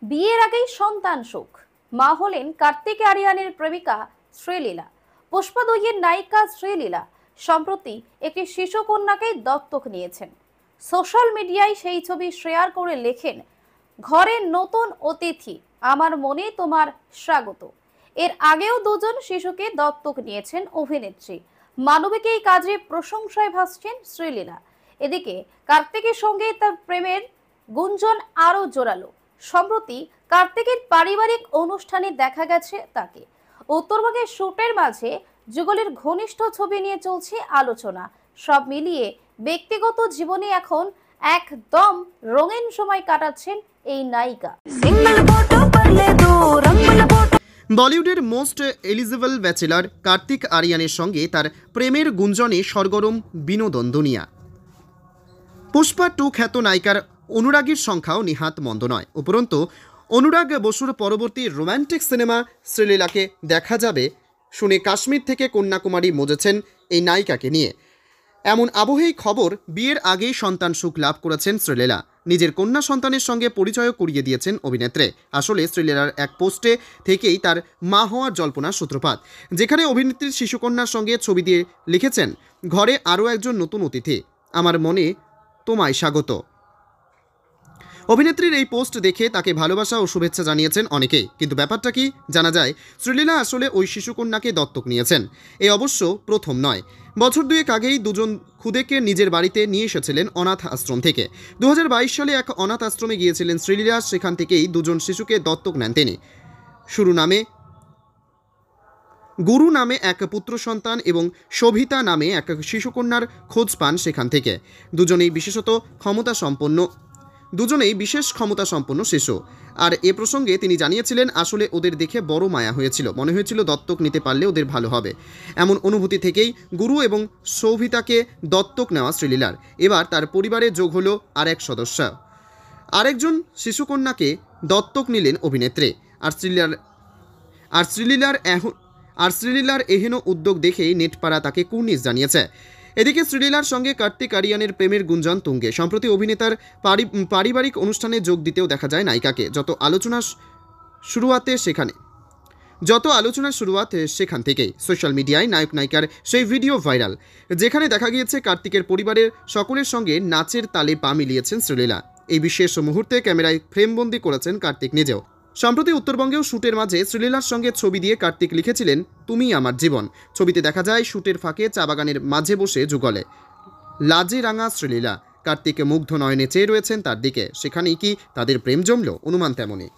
বিয়ের আগেই সন্তান সুখ। মা হলেন কার্তিক আরিয়ানের প্রেমিকা শ্রীলীলা। পুষ্পা 2 এর নায়িকা শ্রীলীলা সম্প্রতি একটি শিশু কন্যাকে দত্তক নিয়েছেন। সোশ্যাল মিডিয়ায় সেই ছবি শেয়ার করে লেখেন, ঘরে নতুন অতিথি, আমার মনে তোমার স্বাগত। এর আগেও দুজন শিশুকে দত্তক নিয়েছেন অভিনেত্রী। মানবিক এই কাজে প্রশংসায় ভাসছেন শ্রীলীলা। এদিকে কার্তিকের সঙ্গে তার প্রেমের গুঞ্জন আরো জোরালো। সম্প্রতি কার্তিকের পারিবারিক অনুষ্ঠানে দেখা গেছে তাকে। উত্তরবঙ্গের শুটের মাঝে যুগলের ঘনিষ্ঠ ছবি নিয়ে চলছে আলোচনা। সব মিলিয়ে ব্যক্তিগত জীবনে এখন একদম রঙিন সময় কাটাচ্ছেন এই নায়িকা। বলিউডের মোস্ট এলিজিবল ব্যাচেলর কার্তিক আরিয়ানের সঙ্গে তার প্রেমের গুঞ্জনে সরগরম বিনোদন দুনিয়া। পুষ্পা 2 খ্যাত নায়িকার অনুরাগীর সংখ্যাও নিহাত মন্দ নয়। উপরন্তু অনুরাগ বসুর পরবর্তী রোম্যান্টিক সিনেমা শ্রীলীলাকে দেখা যাবে শুনে কাশ্মীর থেকে কন্যাকুমারী মজেছেন এই নায়িকাকে নিয়ে। এমন আবহেই খবর, বিয়ের আগেই সন্তান সুখ লাভ করেছেন শ্রীলীলা। নিজের কন্যা সন্তানের সঙ্গে পরিচয়ও করিয়ে দিয়েছেন অভিনেত্রী। আসলে শ্রীলীলার এক পোস্টে থেকেই তার মা হওয়ার জল্পনার সূত্রপাত, যেখানে অভিনেত্রীর শিশুকন্যার সঙ্গে ছবি দিয়ে লিখেছেন, ঘরে আরও একজন নতুন অতিথি, আমার মনে তোমায় স্বাগত। অভিনেত্রীর এই পোস্ট দেখে তাকে ভালোবাসা ও শুভেচ্ছা জানিয়েছেন অনেকেই। কিন্তু ব্যাপারটা কি, জানা যায় শ্রীলীলা আসলে ওই শিশুকন্যাকে দত্তক নিয়েছেন। এ অবশ্য প্রথম নয়। বছর 2 আগেই দুজন খুদেকে নিজের বাড়িতে নিয়ে এসেছিলেন অনাথ আশ্রম থেকে। 2022 সালে এক অনাথ আশ্রমে গিয়েছিলেন শ্রীলীলা। সেখান থেকেই দুজন শিশুকে দত্তক নেন তিনি। গুরু নামে এক পুত্র সন্তান এবং শোভিতা নামে এক শিশুকন্যার খোঁজ পান সেখান থেকে। দুজনেই বিশেষ ক্ষমতা সম্পন্ন শিশু। আর এ প্রসঙ্গে তিনি জানিয়েছিলেন, আসলে ওদের দেখে বড় মায়া হয়েছিল, মনে হয়েছিল দত্তক নিতে পারলে ওদের ভালো হবে। এমন অনুভূতি থেকেই গুরু এবং শোভিতাকে দত্তক নেওয়া শ্রীলীলার। এবার তার পরিবারে যোগ হলো আরেক সদস্য। আরেকজন শিশুকন্যাকে দত্তক নিলেন অভিনেত্রী। আর শ্রীলীলার এহেন উদ্যোগ দেখেই নেটপাড়া তাকে কুর্নিশ জানিয়েছে। এদিকে শ্রীলীলার সঙ্গে কার্তিক আরিয়ানের প্রেমের গুঞ্জন তুঙ্গে। সম্প্রতি অভিনেতার পারিবারিক অনুষ্ঠানে যোগ দিতেও দেখা যায় নায়িকাকে। যত আলোচনার শুরুয়াত সেখান থেকেই সোশ্যাল মিডিয়ায় নায়ক নায়িকার সেই ভিডিও ভাইরাল, যেখানে দেখা গিয়েছে কার্তিকের পরিবারের সকলের সঙ্গে নাচের তালে পা মিলিয়েছেন শ্রীলীলা। এই বিশেষ মুহূর্তে ক্যামেরায় ফ্রেমবন্দি করেছেন কার্তিক নিজেও। সম্প্রতি উত্তরবঙ্গেও শুটের মাঝে শ্রীলীলার সঙ্গে ছবি দিয়ে কার্তিক লিখেছিলেন, তুমি আমার জীবন। ছবিতে দেখা যায় শুটের ফাঁকে চা বাগানের মাঝে বসে যুগলে লাজে রাঙা শ্রীলীলা। কার্তিক মুগ্ধ নয়নে চেয়ে রয়েছেন তার দিকে। সেখানেই কি তাদের প্রেম জমল? অনুমান তেমনই।